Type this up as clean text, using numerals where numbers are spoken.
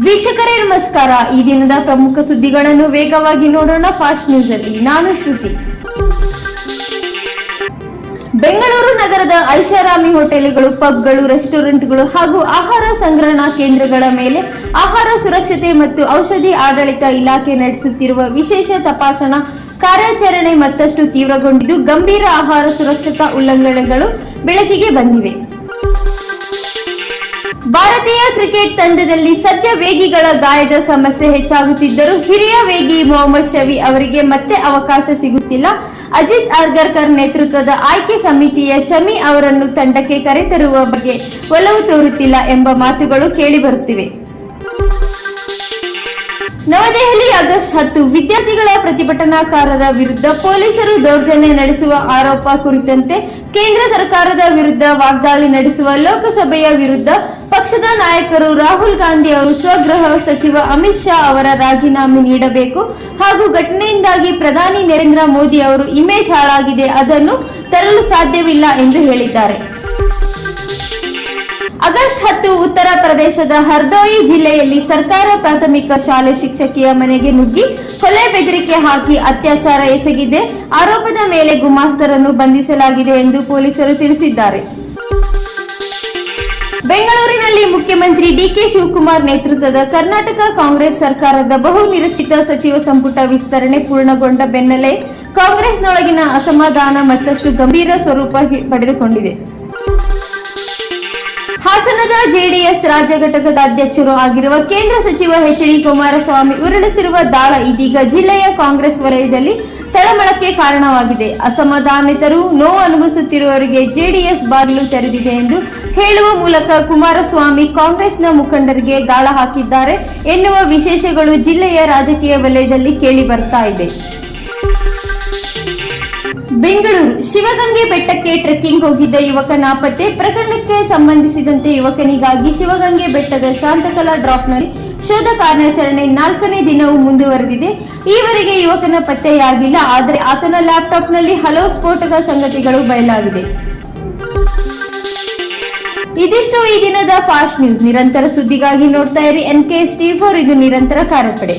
ವೀಕ್ಷಕರೇ ನಮಸ್ಕಾರ. ಈ ದಿನದ ಪ್ರಮುಖ ಸುದ್ದಿಗಳನ್ನು ವೇಗವಾಗಿ ನೋಡೋಣ ಫಾಸ್ಟ್ ನ್ಯೂಸ್ ಅಲ್ಲಿ. ನಾನು ಶ್ರುತಿ. ಬೆಂಗಳೂರು ನಗರದ ಐಷಾರಾಮಿ ಹೋಟೆಲ್ಗಳು, ಪಬ್ಗಳು, ರೆಸ್ಟೋರೆಂಟ್ಗಳು ಹಾಗೂ ಆಹಾರ ಸಂಗ್ರಹಣಾ ಕೇಂದ್ರಗಳ ಮೇಲೆ ಆಹಾರ ಸುರಕ್ಷತೆ ಮತ್ತು ಔಷಧಿ ಆಡಳಿತ ಇಲಾಖೆ ನಡೆಸುತ್ತಿರುವ ವಿಶೇಷ ತಪಾಸಣಾ ಕಾರ್ಯಾಚರಣೆ ಮತ್ತಷ್ಟು ತೀವ್ರಗೊಂಡಿದ್ದು, ಗಂಭೀರ ಆಹಾರ ಸುರಕ್ಷತಾ ಉಲ್ಲಂಘನೆಗಳು ಬೆಳಕಿಗೆ ಬಂದಿವೆ. ಭಾರತೀಯ ಕ್ರಿಕೆಟ್ ತಂಡದಲ್ಲಿ ಸದ್ಯ ವೇಗಿಗಳ ಗಾಯದ ಸಮಸ್ಯೆ ಹೆಚ್ಚಾಗುತ್ತಿದ್ದರೂ ಹಿರಿಯ ವೇಗಿ ಮೊಹಮ್ಮದ್ ಶಮಿ ಅವರಿಗೆ ಮತ್ತೆ ಅವಕಾಶ ಸಿಗುತ್ತಿಲ್ಲ. ಅಜಿತ್ ಅಗರ್ಕರ್ ನೇತೃತ್ವದ ಆಯ್ಕೆ ಸಮಿತಿಯ ಶಮಿ ಅವರನ್ನು ತಂಡಕ್ಕೆ ಕರೆತರುವ ಬಗ್ಗೆ ಒಲವು ತೋರುತ್ತಿಲ್ಲ ಎಂಬ ಮಾತುಗಳು ಕೇಳಿಬರುತ್ತಿವೆ. ನವದೆಹಲಿ ಆಗಸ್ಟ್ 10 ವಿದ್ಯಾರ್ಥಿಗಳ ಪ್ರತಿಭಟನಾಕಾರರ ವಿರುದ್ಧ ಪೊಲೀಸರು ದೌರ್ಜನ್ಯ ನಡೆಸುವ ಆರೋಪ ಕುರಿತಂತೆ ಕೇಂದ್ರ ಸರ್ಕಾರದ ವಿರುದ್ಧ ವಾಗ್ದಾಳಿ ನಡೆಸುವ ಲೋಕಸಭೆಯ ವಿರುದ್ಧ ಪಕ್ಷದ ನಾಯಕರು ರಾಹುಲ್ ಗಾಂಧಿ ಅವರು ಸ್ವಗೃಹ ಸಚಿವ ಅಮಿತ್ ಶಾ ಅವರ ರಾಜೀನಾಮೆ ನೀಡಬೇಕು ಹಾಗೂ ಘಟನೆಯಿಂದಾಗಿ ಪ್ರಧಾನಿ ನರೇಂದ್ರ ಮೋದಿ ಅವರು ಇಮೇಜ್ ಹಾಳಾಗಿದೆ, ಅದನ್ನು ತರಲು ಸಾಧ್ಯವಿಲ್ಲ ಎಂದು ಹೇಳಿದ್ದಾರೆ. ಆಗಸ್ಟ್ 10 ಉತ್ತರ ಪ್ರದೇಶದ ಹರ್ದೋಯಿ ಜಿಲ್ಲೆಯಲ್ಲಿ ಸರ್ಕಾರ ಪ್ರಾಥಮಿಕ ಶಾಲೆ ಶಿಕ್ಷಕಿಯ ಮನೆಗೆ ನುಗ್ಗಿ ಕೊಲೆ ಬೆದರಿಕೆ ಹಾಕಿ ಅತ್ಯಾಚಾರ ಎಸಗಿದೆ ಆರೋಪದ ಮೇಲೆ ಗುಮಾಸ್ತರನ್ನು ಬಂಧಿಸಲಾಗಿದೆ ಎಂದು ಪೊಲೀಸರು ತಿಳಿಸಿದ್ದಾರೆ. ಬೆಂಗಳೂರಿನಲ್ಲಿ ಮುಖ್ಯಮಂತ್ರಿ ಡಿಕೆ ಶಿವಕುಮಾರ್ ನೇತೃತ್ವದ ಕರ್ನಾಟಕ ಕಾಂಗ್ರೆಸ್ ಸರ್ಕಾರದ ಬಹು ನಿರೀಕ್ಷಿತ ಸಚಿವ ಸಂಪುಟ ವಿಸ್ತರಣೆ ಪೂರ್ಣಗೊಂಡ ಬೆನ್ನಲ್ಲೇ ಕಾಂಗ್ರೆಸ್ನೊಳಗಿನ ಅಸಮಾಧಾನ ಮತ್ತಷ್ಟು ಗಂಭೀರ ಸ್ವರೂಪ ಪಡೆದುಕೊಂಡಿದೆ. ಹಾಸನದ ಜೆಡಿಎಸ್ ರಾಜ್ಯ ಘಟಕದ ಅಧ್ಯಕ್ಷರು ಆಗಿರುವ ಕೇಂದ್ರ ಸಚಿವ ಎಚ್.ಡಿ. ಕುಮಾರಸ್ವಾಮಿ ಉರುಳಿಸಿರುವ ದಾಳ ಇದೀಗ ಜಿಲ್ಲೆಯ ಕಾಂಗ್ರೆಸ್ ವಲಯದಲ್ಲಿ ತಳಮಳಕ್ಕೆ ಕಾರಣವಾಗಿದೆ. ಅಸಮಾಧಾನಿತರು, ನೋವು ಅನುಭವಿಸುತ್ತಿರುವವರಿಗೆ ಜೆಡಿಎಸ್ ಬಾಗಿಲು ತೆರೆದಿದೆ ಎಂದು ಹೇಳುವ ಮೂಲಕ ಕುಮಾರಸ್ವಾಮಿ ಕಾಂಗ್ರೆಸ್ನ ಮುಖಂಡರಿಗೆ ಗಾಳ ಹಾಕಿದ್ದಾರೆ ಎನ್ನುವ ವಿಶೇಷಗಳು ಜಿಲ್ಲೆಯ ರಾಜಕೀಯ ವಲಯದಲ್ಲಿ ಕೇಳಿ ಬರ್ತಾ ಇದೆ. ಬೆಂಗಳೂರು ಶಿವಗಂಗೆ ಬೆಟ್ಟಕ್ಕೆ ಟ್ರೆಕ್ಕಿಂಗ್ ಹೋಗಿದ್ದ ಯುವಕ ನಾಪತ್ತೆ. ಪ್ರಕರಣಕ್ಕೆ ಸಂಬಂಧಿಸಿದಂತೆ ಯುವಕನಿಗಾಗಿ ಶಿವಗಂಗೆ ಬೆಟ್ಟದ ಶಾಂತಕಲಾ ಡ್ರಾಪ್ನಲ್ಲಿ ಶೋಧ ಕಾರ್ಯಾಚರಣೆ 4ನೇ ದಿನವೂ ಮುಂದುವರೆದಿದೆ. ಈವರೆಗೆ ಯುವಕನ ಪತ್ತೆಯಾಗಿಲ್ಲ. ಆದರೆ ಆತನ ಲ್ಯಾಪ್ಟಾಪ್ನಲ್ಲಿ ಹಲವು ಸ್ಫೋಟಕ ಸಂಗತಿಗಳು ಬಯಲಾಗಿದೆ. ಇದಿಷ್ಟು ಈ ದಿನದ ಫಾಸ್ಟ್ ನ್ಯೂಸ್. ನಿರಂತರ ಸುದ್ದಿಗಾಗಿ ನೋಡ್ತಾ ಇರಿ NKS T4, ಇದು ನಿರಂತರ ಕಾರ್ಯಪಡೆ.